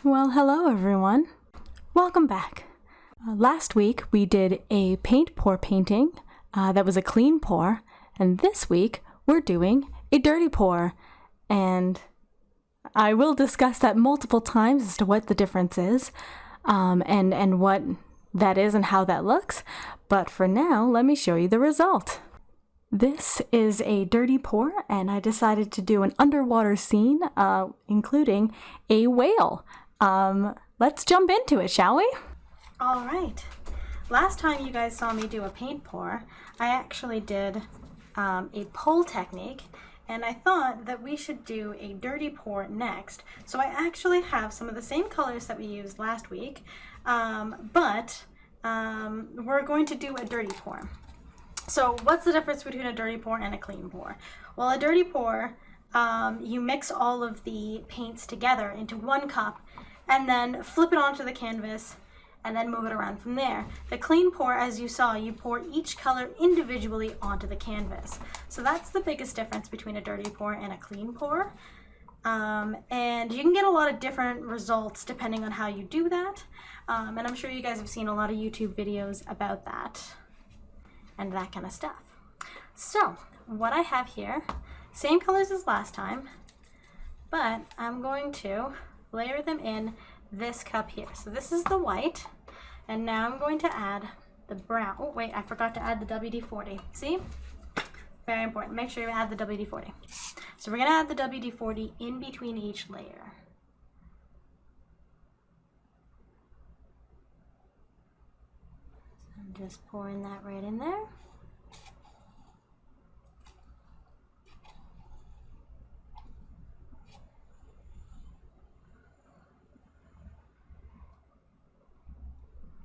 Well, hello everyone. Welcome back. Last week we did a paint pour painting that was a clean pour, and this week we're doing a dirty pour. And I will discuss that multiple times as to what the difference is, and what that is and how that looks. But for now, let me show you the result. This is a dirty pour, and I decided to do an underwater scene, including a whale. Let's jump into it, shall we? All right. Last time you guys saw me do a paint pour, I actually did a pull technique, and I thought that we should do a dirty pour next. So I actually have some of the same colors that we used last week, but we're going to do a dirty pour. So what's the difference between a dirty pour and a clean pour? Well, a dirty pour, you mix all of the paints together into one cup and then flip it onto the canvas and then move it around from there. The clean pour, as you saw, you pour each color individually onto the canvas. So that's the biggest difference between a dirty pour and a clean pour. And you can get a lot of different results depending on how you do that. And I'm sure you guys have seen a lot of YouTube videos about that and that kind of stuff. So what I have here, same colors as last time, but I'm going to layer them in this cup here. So this is the white, and now I'm going to add the brown. Oh wait, I forgot to add the WD-40. See? Very important. Make sure you add the WD-40. So we're gonna add the WD-40 in between each layer. I'm just pouring that right in there.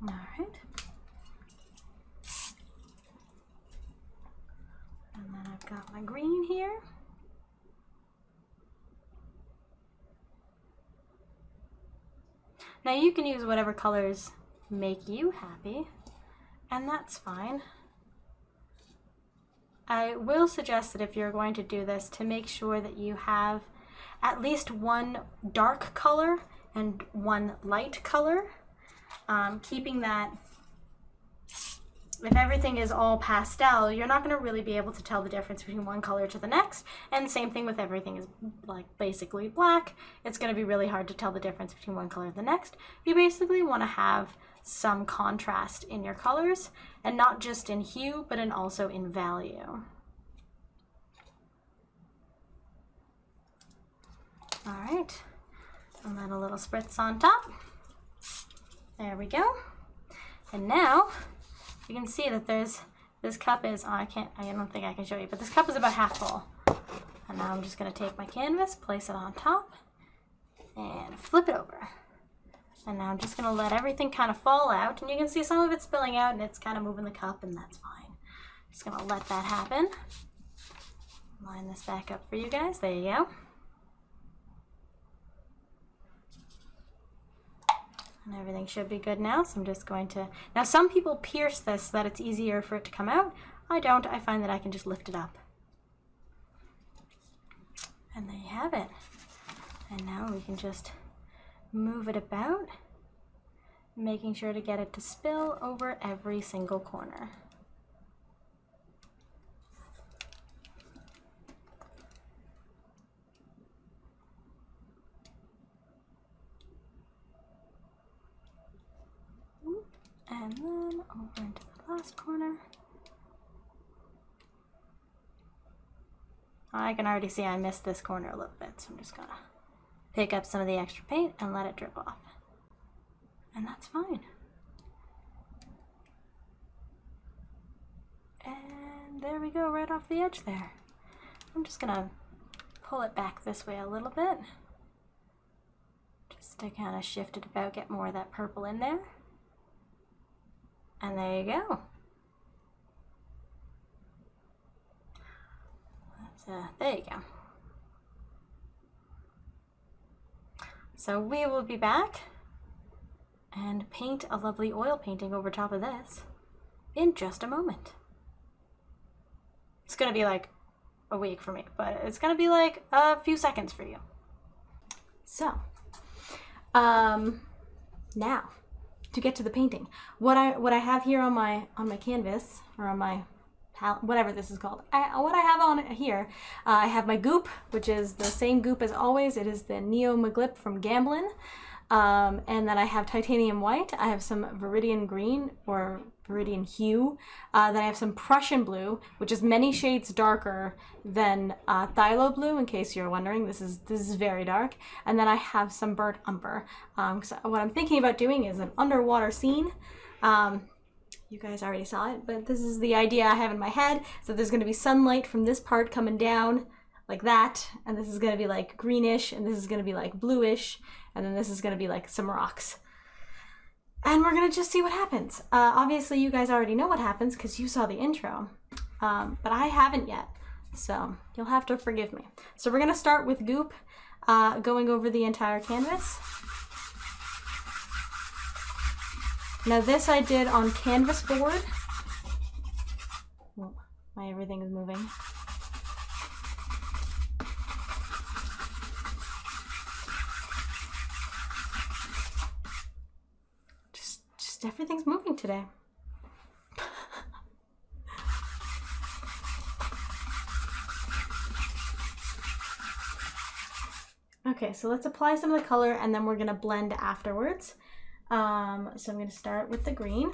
All right. And then I've got my green here. Now you can use whatever colors make you happy, and that's fine. I will suggest that if you're going to do this, to make sure that you have at least one dark color and one light color. Keeping that, if everything is all pastel, you're not going to really be able to tell the difference between one color to the next. And same thing with everything is like basically black. It's going to be really hard to tell the difference between one color and the next. You basically want to have some contrast in your colors, and not just in hue, but also in value. All right, and then a little spritz on top. There we go. And now you can see that this cup is, I don't think I can show you, but this cup is about half full. And now I'm just going to take my canvas, place it on top, and flip it over. And now I'm just going to let everything kind of fall out, and you can see some of it spilling out, and it's kind of moving the cup, and that's fine. Just going to let that happen. Line this back up for you guys. There you go. And everything should be good now, so I'm just going to... Now some people pierce this so that it's easier for it to come out. I don't. I find that I can just lift it up. And there you have it. And now we can just move it about, making sure to get it to spill over every single corner. And then over into the last corner. I can already see I missed this corner a little bit, so I'm just gonna pick up some of the extra paint and let it drip off. And that's fine. And there we go, right off the edge there. I'm just gonna pull it back this way a little bit, just to kind of shift it about, get more of that purple in there. And there you go. There you go. So we will be back and paint a lovely oil painting over top of this in just a moment. It's gonna be like a week for me, but it's gonna be like a few seconds for you. So Now, to get to the painting, what I have here on my canvas, or on my palette, whatever this is called, what I have on here, I have my goop, which is the same goop as always. It is the Neo Maglip from Gamblin'. And then I have titanium white. I have some Viridian green, or Viridian hue. Then I have some Prussian blue, which is many shades darker than phthalo blue, in case you're wondering. This is very dark. And then I have some burnt umber. So what I'm thinking about doing is an underwater scene. You guys already saw it, but this is the idea I have in my head. So there's going to be sunlight from this part coming down like that, and this is going to be like greenish, and this is going to be like bluish, and then this is going to be like some rocks. And we're going to just see what happens. Obviously, you guys already know what happens because you saw the intro, but I haven't yet, so you'll have to forgive me. So we're going to start with goop, going over the entire canvas. Now this I did on canvas board. Oh, my everything is moving. Just everything's moving today. Okay, so let's apply some of the color and then we're gonna blend afterwards. So I'm going to start with the green,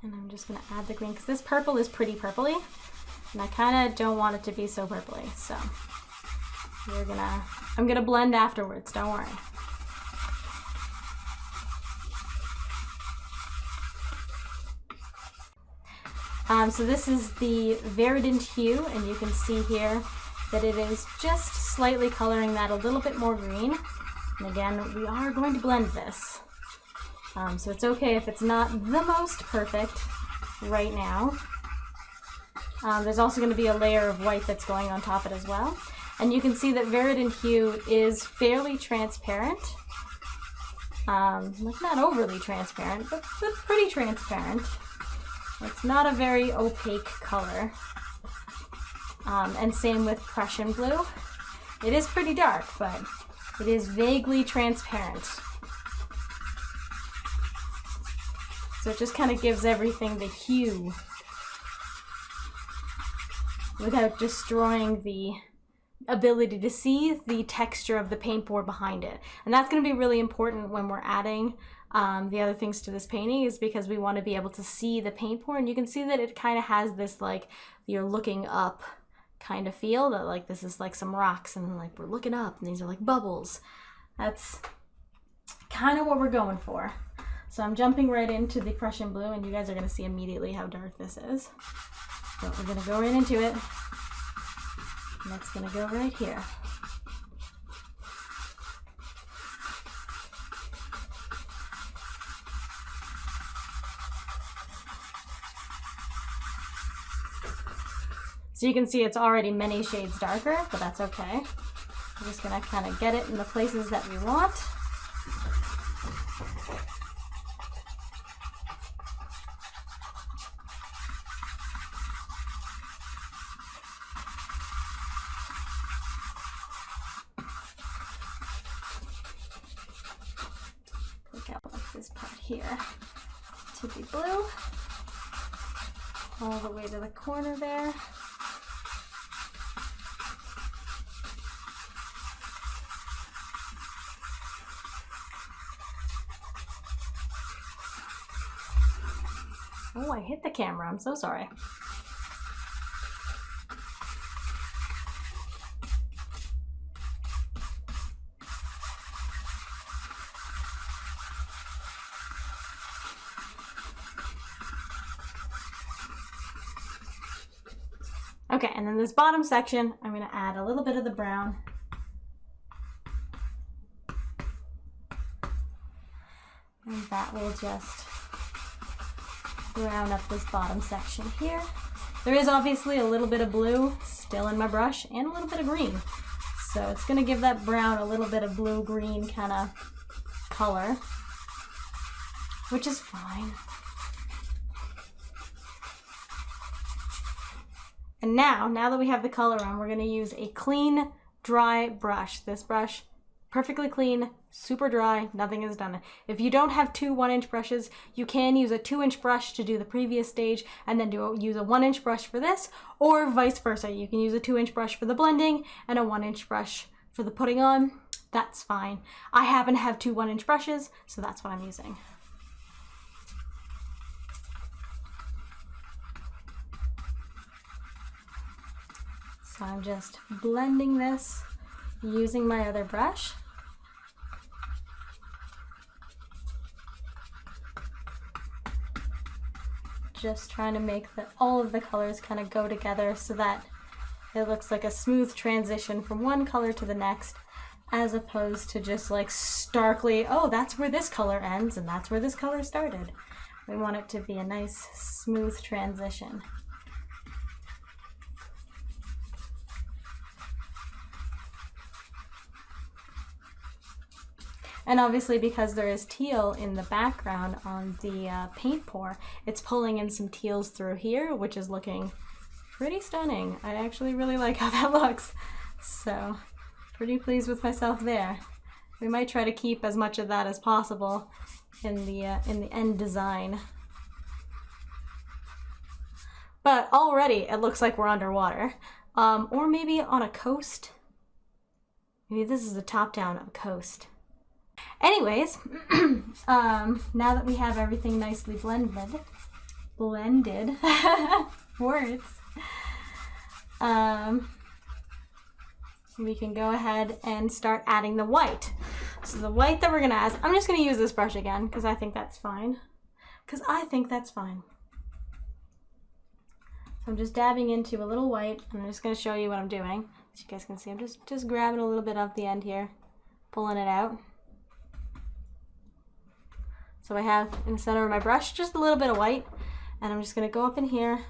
and I'm just going to add the green because this purple is pretty purpley, and I kind of don't want it to be so purpley. So I'm gonna blend afterwards. Don't worry. So this is the Verdant hue, and you can see here that it is just slightly coloring that a little bit more green. And again, we are going to blend this. So it's okay if it's not the most perfect right now. There's also going to be a layer of white that's going on top of it as well. And you can see that Verdant hue is fairly transparent. Like not overly transparent, but pretty transparent. It's not a very opaque color. And same with Prussian blue. It is pretty dark, but it is vaguely transparent. So it just kind of gives everything the hue without destroying the ability to see the texture of the paint pour behind it. And that's going to be really important when we're adding the other things to this painting, is because we want to be able to see the paint pour. And you can see that it kind of has this like you're looking up kind of feel, that like this is like some rocks and like we're looking up and these are like bubbles. That's kind of what we're going for. So I'm jumping right into the Prussian blue, and you guys are going to see immediately how dark this is. So we're going to go right into it. And that's going to go right here. So you can see it's already many shades darker, but that's okay. We're just going to kind of get it in the places that we want. Pick out like this part here to be blue, all the way to the corner there. Oh, I hit the camera. I'm so sorry. Okay, and then this bottom section, I'm going to add a little bit of the brown. And that will just brown up this bottom section here. There is obviously a little bit of blue still in my brush and a little bit of green. So it's going to give that brown a little bit of blue-green kind of color, which is fine. And now that we have the color on, we're going to use a clean dry brush. This brush, perfectly clean, super dry, nothing is done. If you don't have two 1-inch brushes, you can use a 2-inch brush to do the previous stage and then use a 1-inch brush for this, or vice versa. You can use a 2-inch brush for the blending and a 1-inch brush for the putting on. That's fine. I happen to have two 1-inch brushes, so that's what I'm using. So I'm just blending this using my other brush. Just trying to make all of the colors kind of go together so that it looks like a smooth transition from one color to the next, as opposed to just like starkly, oh, that's where this color ends and that's where this color started. We want it to be a nice smooth transition. And obviously, because there is teal in the background on the paint pour, it's pulling in some teals through here, which is looking pretty stunning. I actually really like how that looks. So, pretty pleased with myself there. We might try to keep as much of that as possible in the end design. But already, it looks like we're underwater. Or maybe on a coast. Maybe this is the top down of a coast. Anyways, now that we have everything nicely blended, words, we can go ahead and start adding the white. So the white that we're gonna add, I'm just gonna use this brush again because I think that's fine. So I'm just dabbing into a little white, and I'm just gonna show you what I'm doing. As you guys can see, I'm just grabbing a little bit off the end here, pulling it out. So I have in the center of my brush just a little bit of white, and I'm just going to go up in here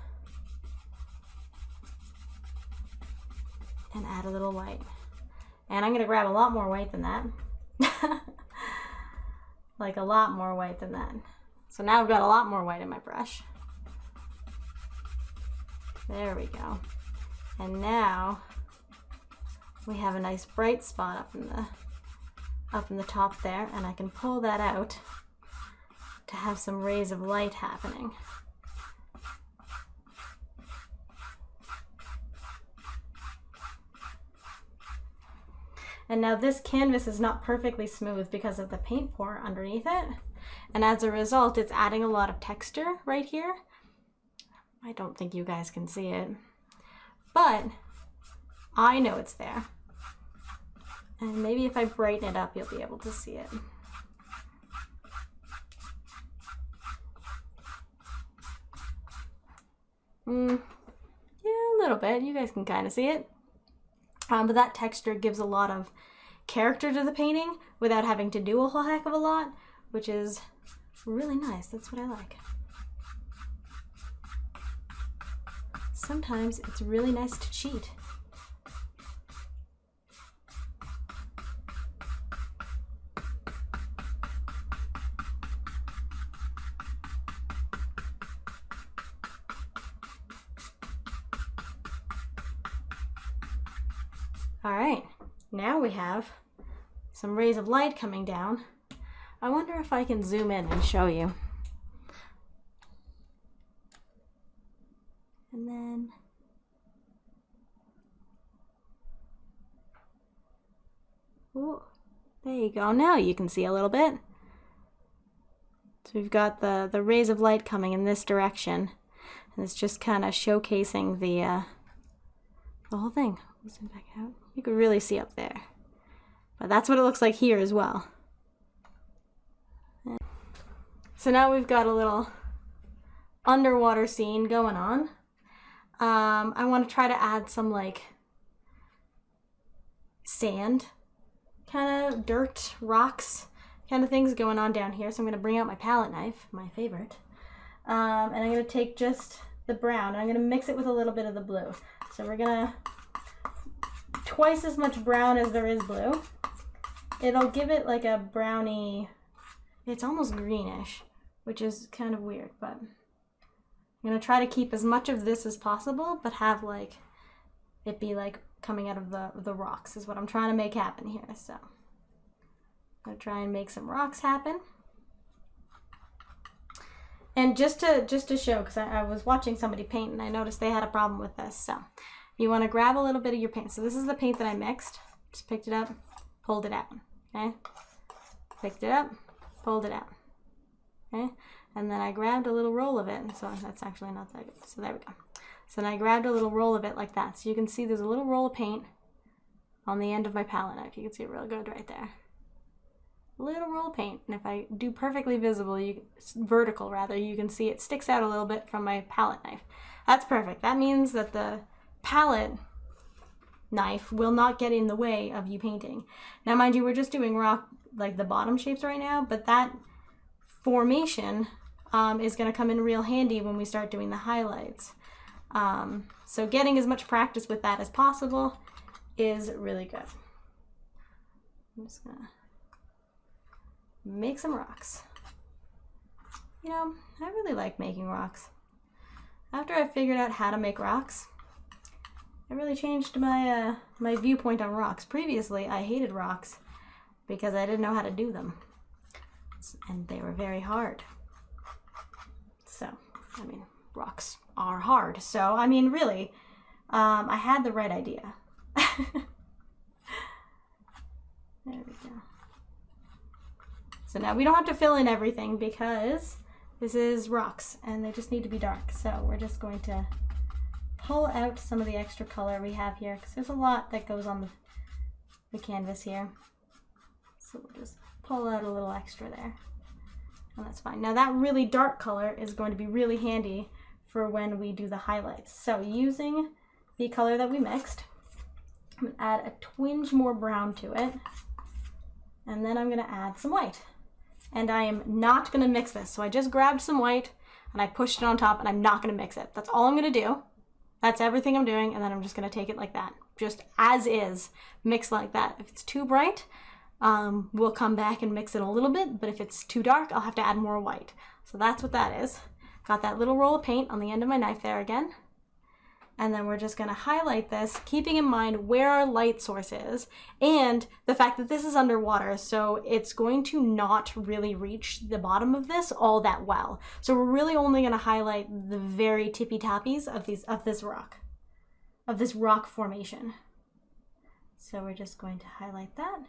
and add a little white. And I'm going to grab a lot more white than that. Like a lot more white than that. So now I've got a lot more white in my brush. There we go. And now we have a nice bright spot up in the top there, and I can pull that out to have some rays of light happening. And now this canvas is not perfectly smooth because of the paint pour underneath it, and as a result it's adding a lot of texture right here. I don't think you guys can see it, but I know it's there, and maybe if I brighten it up you'll be able to see it. Yeah, a little bit. You guys can kind of see it. But that texture gives a lot of character to the painting without having to do a whole heck of a lot, which is really nice. That's what I like. Sometimes it's really nice to cheat. All right, now we have some rays of light coming down. I wonder if I can zoom in and show you. And then ooh, there you go. Now you can see a little bit. So we've got the rays of light coming in this direction, and it's just kind of showcasing the whole thing. Zoom back out. You can really see up there. But that's what it looks like here as well. So now we've got a little underwater scene going on. I want to try to add some like sand, kind of dirt, rocks, kind of things going on down here. So I'm going to bring out my palette knife, my favorite. And I'm going to take just the brown and I'm going to mix it with a little bit of the blue. So we're going to twice as much brown as there is blue. It'll give it like a browny, it's almost greenish, which is kind of weird, but I'm going to try to keep as much of this as possible, but have like it be like coming out of the rocks is what I'm trying to make happen here. So I'm gonna try and make some rocks happen. And just to show, because I was watching somebody paint and I noticed they had a problem with this. So you want to grab a little bit of your paint. So this is the paint that I mixed. Just picked it up, pulled it out. Okay, picked it up, pulled it out. Okay, and then I grabbed a little roll of it. So that's actually not that good. So there we go. So then I grabbed a little roll of it like that. So you can see there's a little roll of paint on the end of my palette knife. You can see it real good right there. Little roll of paint, and if I do perfectly visible, vertical rather, you can see it sticks out a little bit from my palette knife. That's perfect. That means that the palette knife will not get in the way of you painting. Now mind you, we're just doing rock, like the bottom shapes right now, but that formation is going to come in real handy when we start doing the highlights. So getting as much practice with that as possible is really good. I'm just gonna make some rocks. You know, I really like making rocks. After I figured out how to make rocks, it really changed my my viewpoint on rocks. Previously, I hated rocks because I didn't know how to do them, and they were very hard. So, I mean, rocks are hard. So, I mean, really, I had the right idea. There we go. So now we don't have to fill in everything because this is rocks and they just need to be dark. So we're just going to pull out some of the extra color we have here because there's a lot that goes on the canvas here. So we'll just pull out a little extra there. And that's fine. Now that really dark color is going to be really handy for when we do the highlights. So using the color that we mixed, I'm going to add a twinge more brown to it. And then I'm going to add some white. And I am not going to mix this. So I just grabbed some white and I pushed it on top and I'm not going to mix it. That's all I'm going to do. That's everything I'm doing. And then I'm just going to take it like that. Just as is. Mix like that. If it's too bright, we'll come back and mix it a little bit. But if it's too dark, I'll have to add more white. So that's what that is. Got that little roll of paint on the end of my knife there again. And then we're just going to highlight this, keeping in mind where our light source is and the fact that this is underwater, so it's going to not really reach the bottom of this all that well. So we're really only going to highlight the very tippy-tappies of this rock formation. So we're just going to highlight that.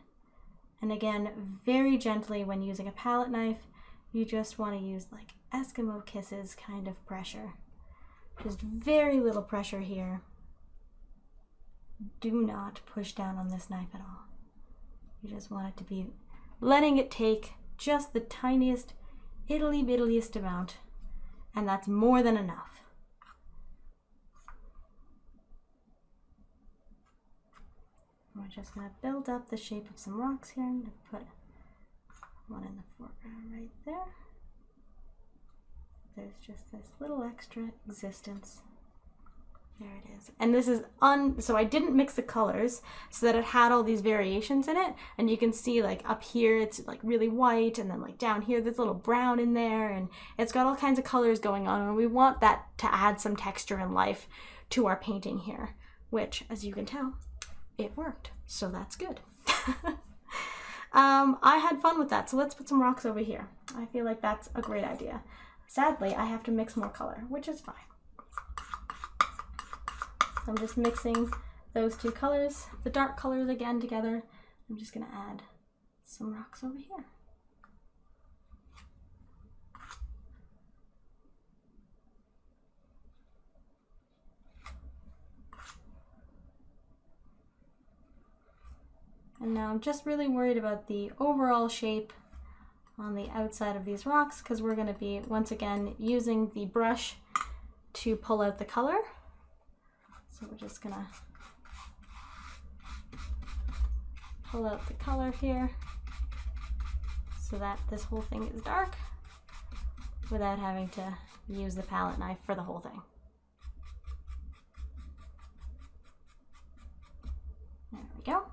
And again, very gently when using a palette knife, you just want to use like Eskimo kisses kind of pressure. Just very little pressure here. Do not push down on this knife at all. You just want it to be letting it take just the tiniest, itty-bittiest amount, and that's more than enough. We're just going to build up the shape of some rocks here. I'm going to put one in the foreground right there. There's just this little extra existence. There it is. And this is so I didn't mix the colors so that it had all these variations in it. And you can see like up here, it's like really white. And then like down here, there's a little brown in there. And it's got all kinds of colors going on. And we want that to add some texture and life to our painting here, which as you can tell, it worked. So that's good. I had fun with that. So let's put some rocks over here. I feel like that's a great idea. Sadly, I have to mix more color, which is fine. So I'm just mixing those two colors, the dark colors again together. I'm just going to add some rocks over here. And now I'm just really worried about the overall shape on the outside of these rocks because we're going to be once again using the brush to pull out the color. So we're just going to pull out the color here so that this whole thing is dark without having to use the palette knife for the whole thing. There we go.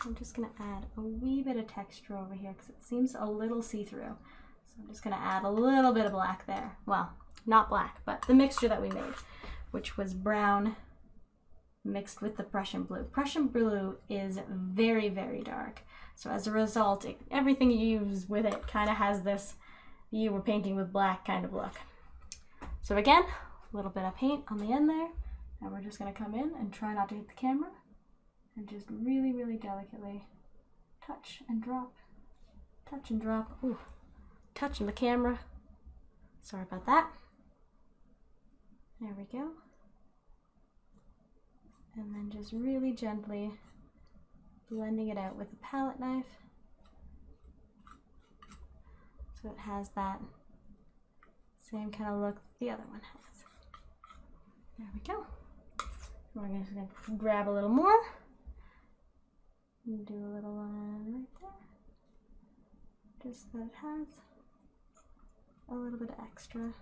I'm just going to add a wee bit of texture over here because it seems a little see-through. So I'm just going to add a little bit of black there. Well, not black, but the mixture that we made, which was brown mixed with the Prussian blue. Prussian blue is very, very dark. So as a result, everything you use with it kind of has this, you were painting with black kind of look. So again, a little bit of paint on the end there. And we're just going to come in and try not to hit the camera. And just really, really delicately touch and drop. Touch and drop. Ooh, touching the camera. Sorry about that. There we go. And then just really gently blending it out with a palette knife. So it has that same kind of look the other one has. There we go. We're just going to grab a little more. And do a little one right there. Just so it has a little bit of extra.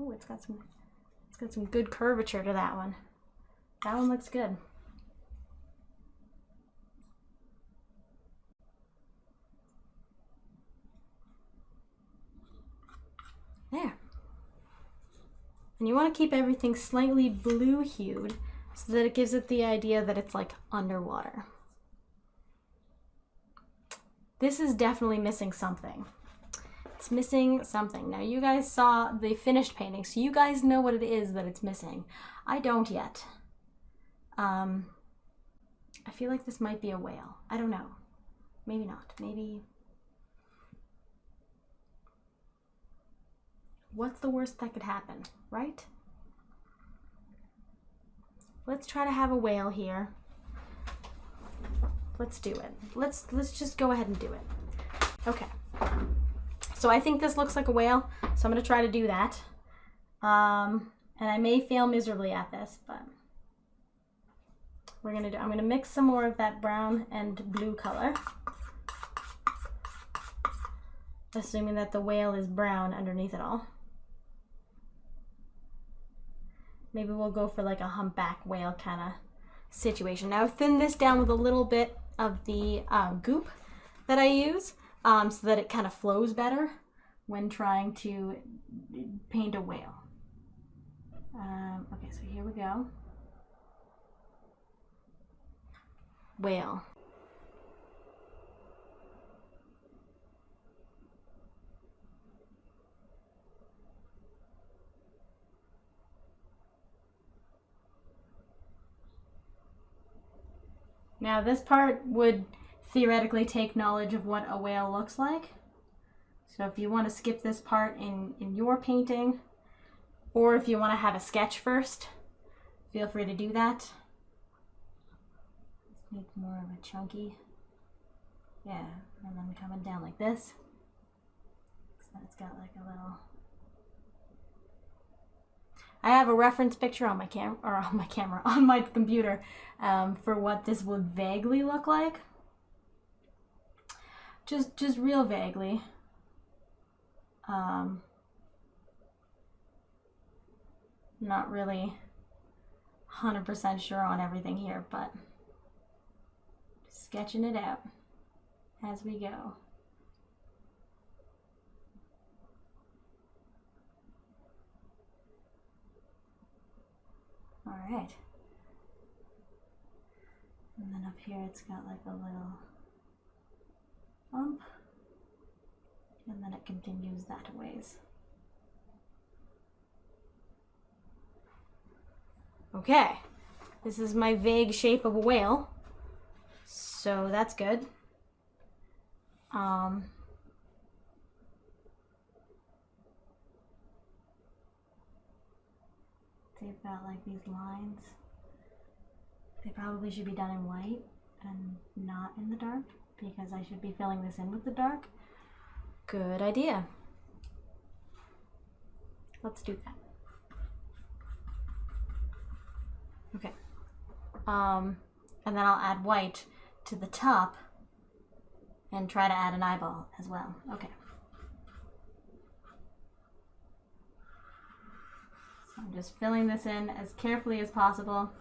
Oh, it's got some good curvature to that one. That one looks good. There. And you want to keep everything slightly blue hued so that it gives it the idea that it's like underwater. This is definitely missing something. It's missing something. Now you guys saw the finished painting, so you guys know what it is that it's missing. I don't yet. I feel like this might be a whale. I don't know. Maybe not. Maybe. What's the worst that could happen, right? Let's try to have a whale here. Let's do it. Let's just go ahead and do it. Okay. So I think this looks like a whale, so I'm going to try to do that. And I may fail miserably at this, but I'm going to mix some more of that brown and blue color. Assuming that the whale is brown underneath it all. Maybe we'll go for like a humpback whale kind of situation. Now I've thinned this down with a little bit of the goop that I use so that it kind of flows better when trying to paint a whale. Okay, so here we go. Whale. Now this part would theoretically take knowledge of what a whale looks like. So if you want to skip this part in your painting, or if you want to have a sketch first, feel free to do that. Just need more of a chunky, yeah, and then coming down like this. So it's got like a little. I have a reference picture on my on my computer for what this would vaguely look like. Just real vaguely. Not really 100% sure on everything here, but just sketching it out as we go. All right. And then up here it's got like a little bump. And then it continues that a ways. Okay. This is my vague shape of a whale. So that's good. They've got like these lines. They probably should be done in white and not in the dark because I should be filling this in with the dark. Good idea. Let's do that. Okay. And then I'll add white to the top and try to add an eyeball as well. Okay. So I'm just filling this in as carefully as possible,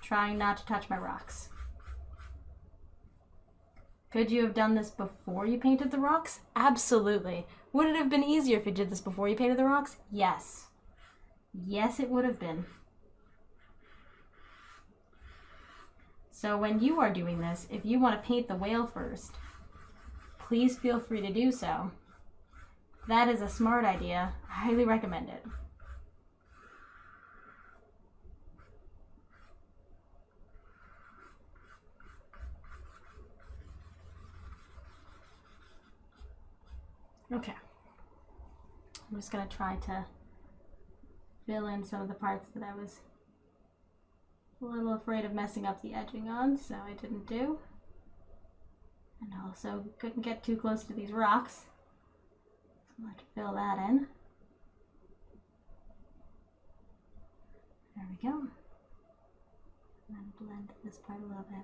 trying not to touch my rocks. Could you have done this before you painted the rocks? Absolutely. Would it have been easier if you did this before you painted the rocks? Yes. Yes, it would have been. So when you are doing this, if you want to paint the whale first, please feel free to do so. That is a smart idea. I highly recommend it. Okay. I'm just going to try to fill in some of the parts that I was a little afraid of messing up the edging on, so I didn't do. And also couldn't get too close to these rocks. So I'll have to fill that in. There we go. And then blend this part a little bit.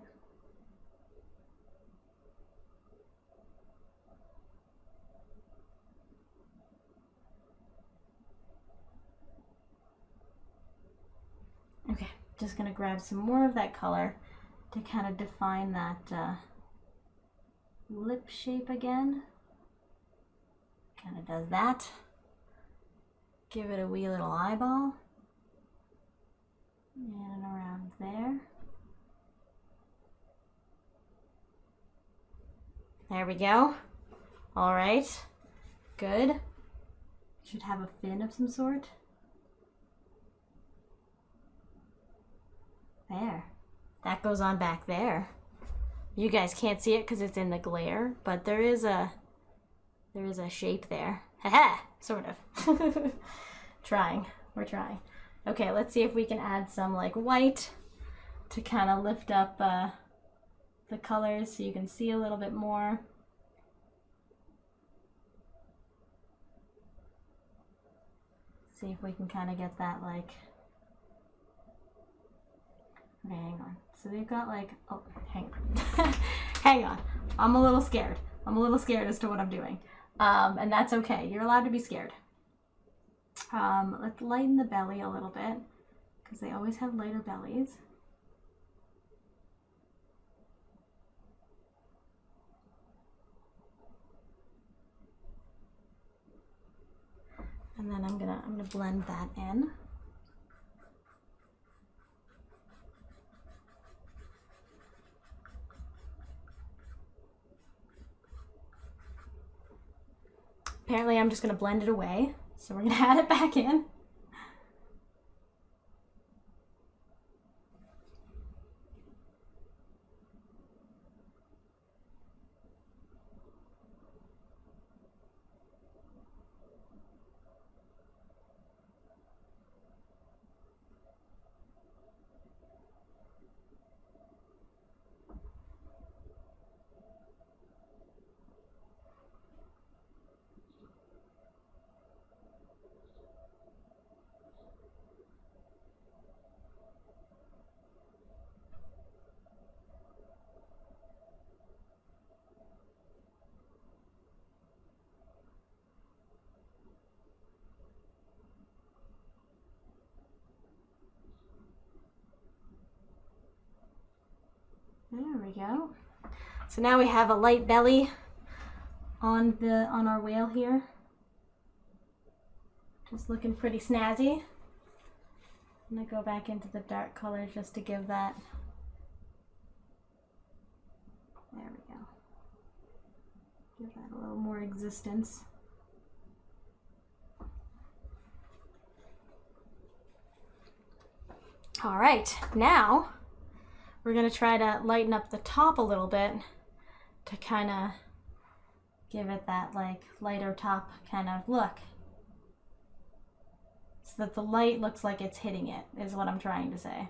Okay, just gonna grab some more of that color to kind of define that lip shape again. Kind of does that. Give it a wee little eyeball. And around there. There we go. All right, good. Should have a fin of some sort. There. That goes on back there. You guys can't see it because it's in the glare, but there is a shape there. Haha, sort of. Trying. We're trying. Okay, let's see if we can add some like white to kind of lift up the colors so you can see a little bit more. See if we can kind of get that like. Okay, hang on. So we've got like, oh, hang on. Hang on. I'm a little scared. I'm a little scared as to what I'm doing. And that's okay. You're allowed to be scared. Let's lighten the belly a little bit because they always have lighter bellies. And then I'm gonna blend that in. Apparently I'm just going to blend it away, so we're going to add it back in. There we go. So now we have a light belly on our whale here. Just looking pretty snazzy. I'm gonna go back into the dark color just to give that. There we go. Give that a little more existence. All right, now we're gonna try to lighten up the top a little bit to kind of give it that like lighter top kind of look. So that the light looks like it's hitting it, is what I'm trying to say.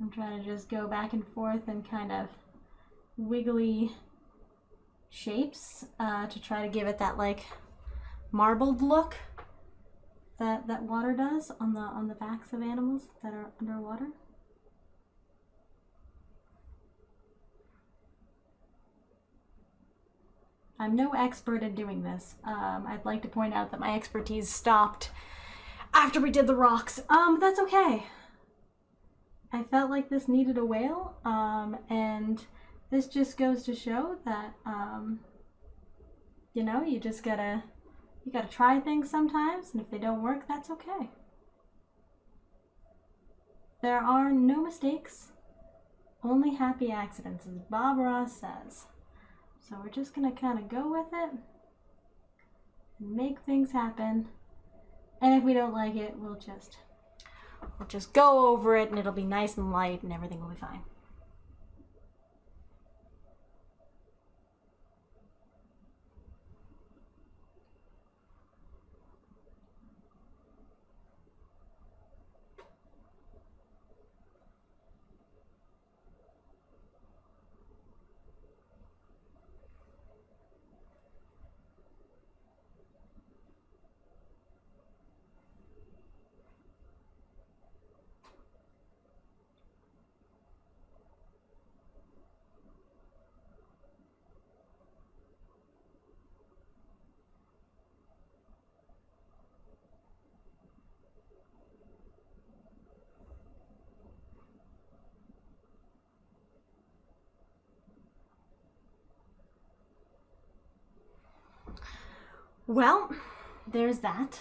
I'm trying to just go back and forth and kind of wiggly shapes to try to give it that like marbled look. that water does on the backs of animals that are underwater. I'm no expert in doing this. I'd like to point out that my expertise stopped after we did the rocks. That's okay. I felt like this needed a whale, and this just goes to show that, you know, you gotta try things sometimes, and if they don't work, that's okay. There are no mistakes, only happy accidents, as Bob Ross says. So we're just gonna kind of go with it and make things happen. And if we don't like it, we'll just go over it, and it'll be nice and light, and everything will be fine. Well, there's that.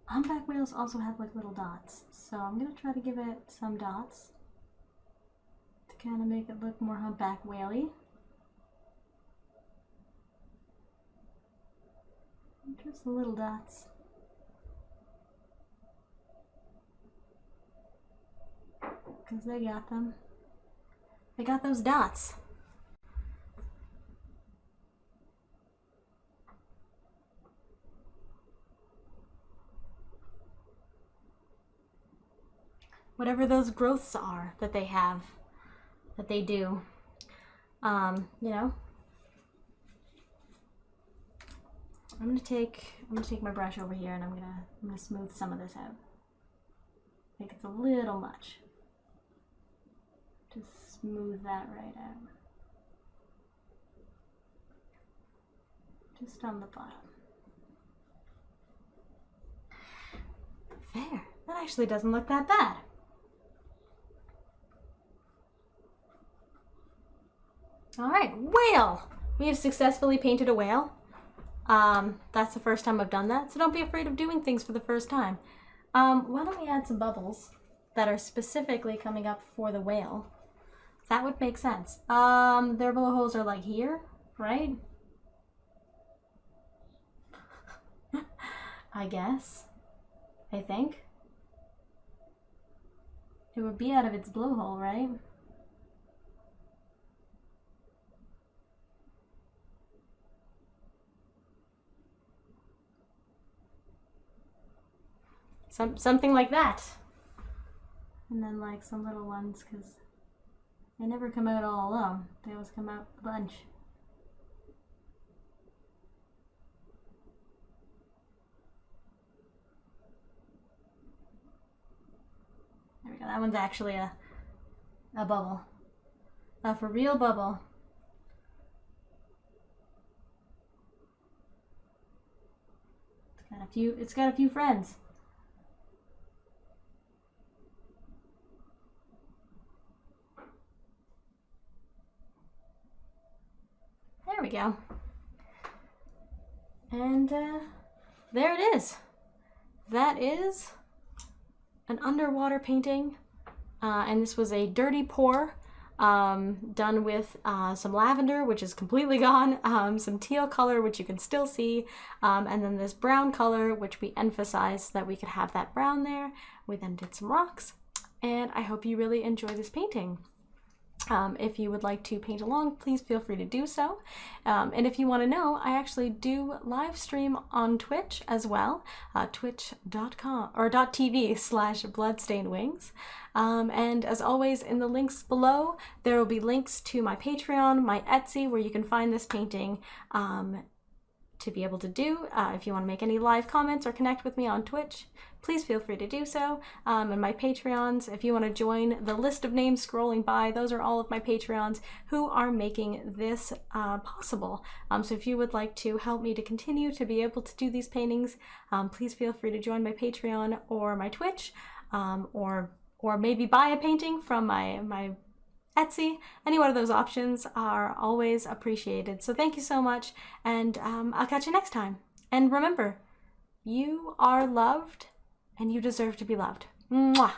Humpback whales also have like little dots, so I'm gonna try to give it some dots to kind of make it look more humpback whaley. Just the little dots. Because they got them. They got those dots. Whatever those growths are that they have, that they do, you know. I'm gonna take my brush over here, and I'm gonna smooth some of this out. I think it's a little much. Just smooth that right out. Just on the bottom. There. That actually doesn't look that bad. Alright, whale! We have successfully painted a whale. That's the first time I've done that, so don't be afraid of doing things for the first time. Why don't we add some bubbles that are specifically coming up for the whale? That would make sense. Their blowholes are like here, right? I guess. I think. It would be out of its blowhole, right? Something like that. And then like some little ones, because they never come out all alone. They always come out a bunch. There we go. That one's actually a bubble. A for real bubble. It's got a few friends. There we go. And there it is. That is an underwater painting. And this was a dirty pour done with some lavender, which is completely gone, some teal color, which you can still see, and then this brown color, which we emphasized so that we could have that brown there. We then did some rocks, and I hope you really enjoy this painting. If you would like to paint along, please feel free to do so. And if you want to know, I actually do live stream on Twitch as well, twitch.com or .tv/bloodstainedwings. And as always, in the links below, there will be links to my Patreon, my Etsy, where you can find this painting to be able to do. If you want to make any live comments or connect with me on Twitch, please feel free to do so. And my Patreons, if you want to join the list of names scrolling by, those are all of my Patreons who are making this possible. So if you would like to help me to continue to be able to do these paintings, please feel free to join my Patreon or my Twitch, or maybe buy a painting from my Etsy. Any one of those options are always appreciated. So thank you so much, and I'll catch you next time. And remember, you are loved, and you deserve to be loved. Mwah!